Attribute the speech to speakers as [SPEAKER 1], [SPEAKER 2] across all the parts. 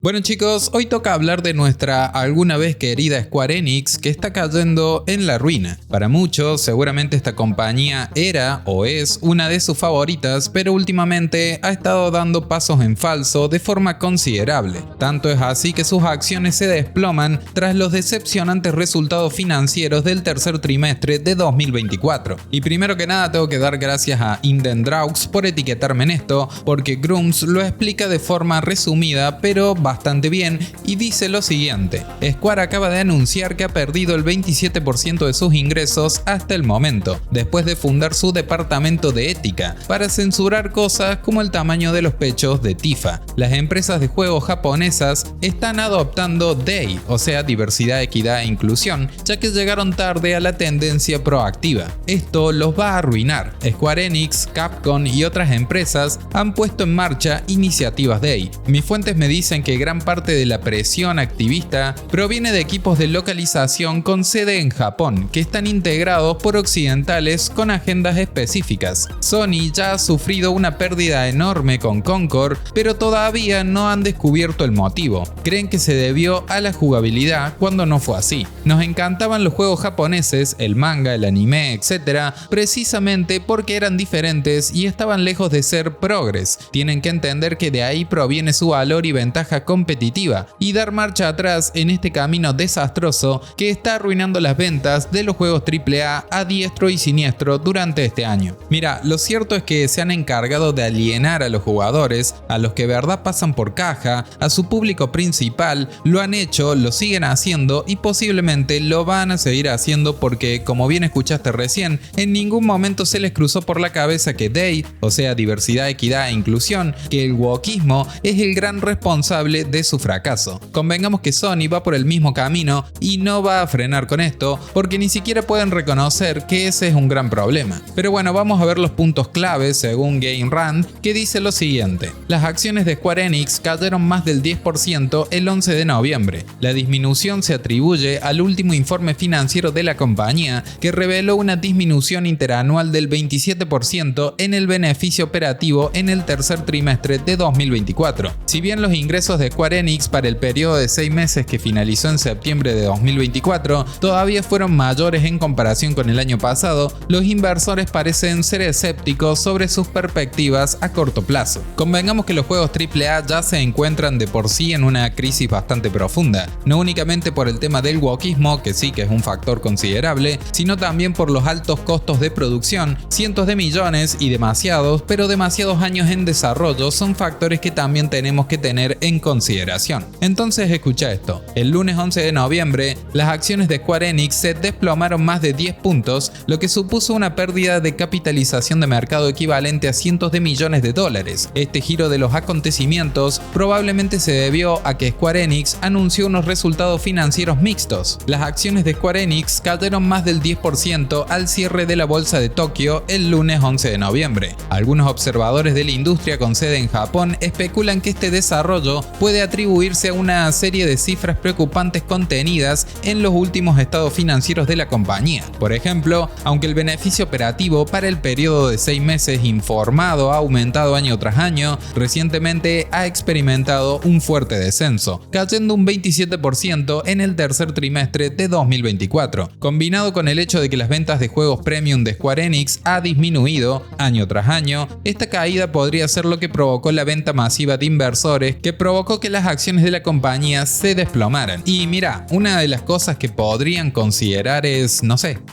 [SPEAKER 1] Bueno chicos, hoy toca hablar de nuestra alguna vez querida Square Enix que está cayendo en la ruina. Para muchos, seguramente esta compañía era o es una de sus favoritas, pero últimamente ha estado dando pasos en falso de forma considerable. Tanto es así que sus acciones se desploman tras los decepcionantes resultados financieros del tercer trimestre de 2024. Y primero que nada tengo que dar gracias a Indendraux por etiquetarme en esto, porque Grums lo explica de forma resumida pero bastante bien y dice lo siguiente: Square acaba de anunciar que ha perdido el 27% de sus ingresos hasta el momento, después de fundar su departamento de ética para censurar cosas como el tamaño de los pechos de Tifa. Las empresas de juegos japonesas están adoptando DEI, o sea diversidad, equidad e inclusión, ya que llegaron tarde a la tendencia proactiva. Esto los va a arruinar. Square Enix, Capcom y otras empresas han puesto en marcha iniciativas DEI. Mis fuentes me dicen que gran parte de la presión activista proviene de equipos de localización con sede en Japón, que están integrados por occidentales con agendas específicas. Sony ya ha sufrido una pérdida enorme con Concord, pero todavía no han descubierto el motivo. Creen que se debió a la jugabilidad cuando no fue así. Nos encantaban los juegos japoneses, el manga, el anime, etc., precisamente porque eran diferentes y estaban lejos de ser progres. Tienen que entender que de ahí proviene su valor y ventaja competitiva y dar marcha atrás en este camino desastroso que está arruinando las ventas de los juegos AAA a diestro y siniestro durante este año. Mira, lo cierto es que se han encargado de alienar a los jugadores, a los que de verdad pasan por caja, a su público principal. Lo han hecho, lo siguen haciendo y posiblemente lo van a seguir haciendo porque, como bien escuchaste recién, en ningún momento se les cruzó por la cabeza que DEI, o sea diversidad, equidad e inclusión, que el wokismo es el gran responsable de su fracaso. Convengamos que Sony va por el mismo camino y no va a frenar con esto porque ni siquiera pueden reconocer que ese es un gran problema. Pero bueno, vamos a ver los puntos claves según Game Rant, que dice lo siguiente: las acciones de Square Enix cayeron más del 10% el 11 de noviembre. La disminución se atribuye al último informe financiero de la compañía, que reveló una disminución interanual del 27% en el beneficio operativo en el tercer trimestre de 2024. Si bien los ingresos de Square Enix para el periodo de 6 meses que finalizó en septiembre de 2024 todavía fueron mayores en comparación con el año pasado, los inversores parecen ser escépticos sobre sus perspectivas a corto plazo. Convengamos que los juegos AAA ya se encuentran de por sí en una crisis bastante profunda, no únicamente por el tema del wokismo, que sí que es un factor considerable, sino también por los altos costos de producción. Cientos de millones y demasiados, pero demasiados años en desarrollo son factores que también tenemos que tener en consideración. Entonces escucha esto: el lunes 11 de noviembre las acciones de Square Enix se desplomaron más de 10 puntos, lo que supuso una pérdida de capitalización de mercado equivalente a cientos de millones de dólares. Este giro de los acontecimientos probablemente se debió a que Square Enix anunció unos resultados financieros mixtos. Las acciones de Square Enix cayeron más del 10% al cierre de la bolsa de Tokio el lunes 11 de noviembre. Algunos observadores de la industria con sede en Japón especulan que este desarrollo puede atribuirse a una serie de cifras preocupantes contenidas en los últimos estados financieros de la compañía. Por ejemplo, aunque el beneficio operativo para el periodo de 6 meses informado ha aumentado año tras año, recientemente ha experimentado un fuerte descenso, cayendo un 27% en el tercer trimestre de 2024. Combinado con el hecho de que las ventas de juegos premium de Square Enix ha disminuido año tras año, esta caída podría ser lo que provocó la venta masiva de inversores, que provocó que las acciones de la compañía se desplomaran. Y mira, una de las cosas que podrían considerar es,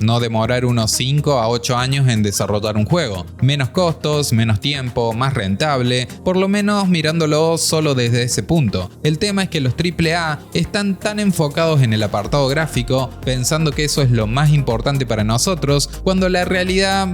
[SPEAKER 1] no demorar unos 5 a 8 años en desarrollar un juego. Menos costos, menos tiempo, más rentable, por lo menos mirándolo solo desde ese punto. El tema es que los AAA están tan enfocados en el apartado gráfico, pensando que eso es lo más importante para nosotros, cuando la realidad,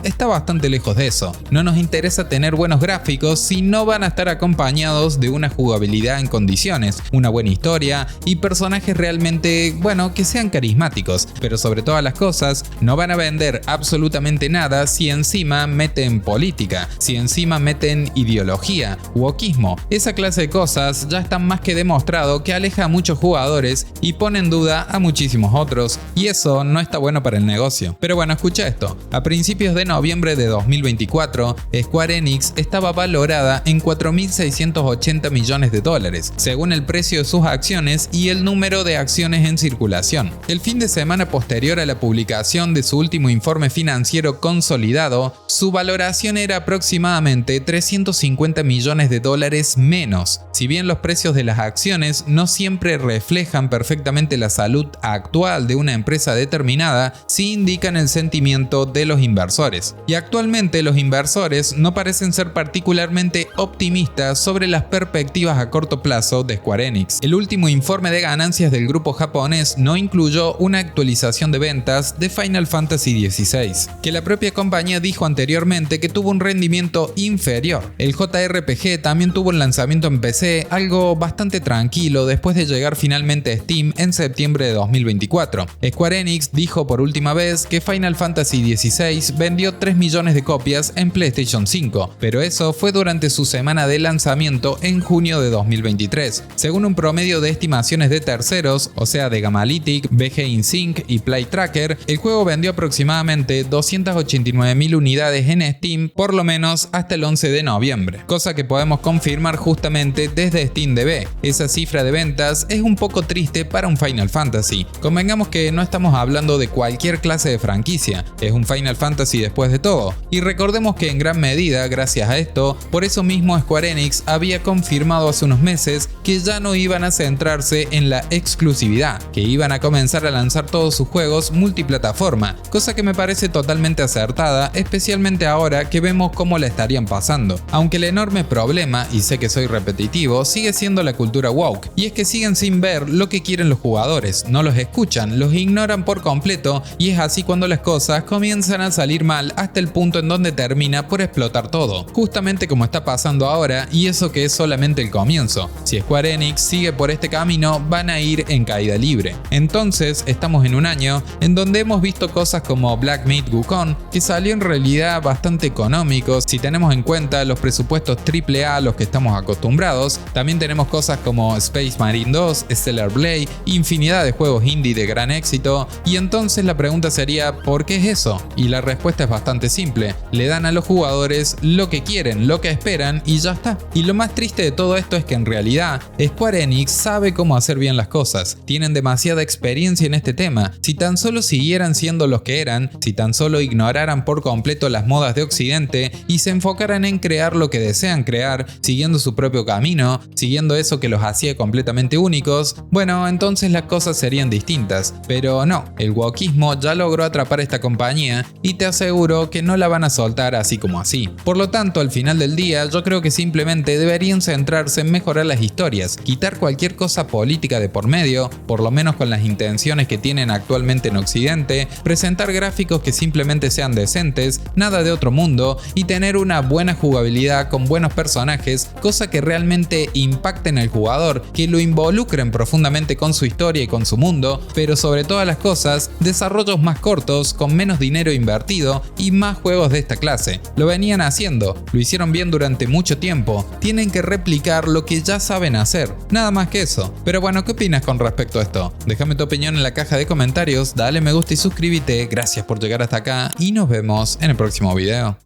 [SPEAKER 1] está bastante lejos de eso. No nos interesa tener buenos gráficos si no van a estar acompañados de una jugabilidad en condiciones, una buena historia y personajes realmente, que sean carismáticos. Pero sobre todas las cosas, no van a vender absolutamente nada si encima meten política, si encima meten ideología, wokismo. Esa clase de cosas ya están más que demostrado que aleja a muchos jugadores y pone en duda a muchísimos otros, y eso no está bueno para el negocio. Pero bueno, escucha esto: a principios de noviembre de 2024, Square Enix estaba valorada en $4.680 millones de dólares, según el precio de sus acciones y el número de acciones en circulación. El fin de semana posterior a la publicación de su último informe financiero consolidado, su valoración era aproximadamente 350 millones de dólares menos. Si bien los precios de las acciones no siempre reflejan perfectamente la salud actual de una empresa determinada, sí indican el sentimiento de los inversores. Y actualmente los inversores no parecen ser particularmente optimistas sobre las perspectivas a corto plazo de Square Enix. El último informe de ganancias del grupo japonés no incluyó una actualización de ventas de Final Fantasy XVI, que la propia compañía dijo anteriormente que tuvo un rendimiento inferior. El JRPG también tuvo un lanzamiento en PC algo bastante tranquilo después de llegar finalmente a Steam en septiembre de 2024. Square Enix dijo por última vez que Final Fantasy XVI vendió 3 millones de copias en PlayStation 5, pero eso fue durante su semana de lanzamiento en junio de 2023. Según un promedio de estimaciones de terceros, o sea de Gamalytic, VG InSync y PlayTracker, el juego vendió aproximadamente 289.000 unidades en Steam por lo menos hasta el 11 de noviembre, cosa que podemos confirmar justamente desde SteamDB. Esa cifra de ventas es un poco triste para un Final Fantasy. Convengamos que no estamos hablando de cualquier clase de franquicia, es un Final Fantasy después de todo, y recordemos que en gran medida, gracias a esto, por eso mismo Square Enix había confirmado hace unos meses que ya no iban a centrarse en la exclusividad, que iban a comenzar a lanzar todos sus juegos multiplataforma, cosa que me parece totalmente acertada, especialmente ahora que vemos cómo la estarían pasando. Aunque el enorme problema, y sé que soy repetitivo, sigue siendo la cultura woke, y es que siguen sin ver lo que quieren los jugadores, no los escuchan, los ignoran por completo, y es así cuando las cosas comienzan a salir mal hasta el punto en donde termina por explotar todo, justamente como está pasando ahora, y eso que es solamente el comienzo. Si Square Enix sigue por este camino, van a ir en caída libre. Entonces estamos en un año en donde hemos visto cosas como Black Myth Wukong, que salió en realidad bastante económico si tenemos en cuenta los presupuestos AAA a los que estamos acostumbrados. También tenemos cosas como Space Marine 2, Stellar Blade, infinidad de juegos indie de gran éxito, y entonces la pregunta sería ¿por qué es eso? Y la respuesta es bastante simple: le dan a los jugadores lo que quieren, lo que esperan y ya está. Y lo más triste de todo esto es que en realidad Square Enix sabe cómo hacer bien las cosas, tienen demasiada experiencia en este tema. Si tan solo siguieran siendo los que eran, si tan solo ignoraran por completo las modas de Occidente y se enfocaran en crear lo que desean crear, siguiendo su propio camino, siguiendo eso que los hacía completamente únicos, bueno, entonces las cosas serían distintas. Pero no, el wokismo ya logró atrapar a esta compañía y te aseguro que no la van a soltar así como así. Por lo tanto, al final del día, yo creo que simplemente deberían centrarse en mejorar las historias, quitar cualquier cosa política de por medio, por lo menos con las intenciones que tienen actualmente en Occidente, presentar gráficos que simplemente sean decentes, nada de otro mundo, y tener una buena jugabilidad con buenos personajes, cosa que realmente impacten al jugador, que lo involucren profundamente con su historia y con su mundo, pero sobre todas las cosas, desarrollos más cortos, con menos dinero invertido y más juegos de esta clase. Lo venían haciendo, lo hicieron bien durante mucho tiempo, tienen que replicar lo que ya saben hacer, nada más que eso. Pero bueno, ¿qué opinas con respecto a esto? Déjame tu opinión en la caja de comentarios, dale me gusta y suscríbete, gracias por llegar hasta acá y nos vemos en el próximo video.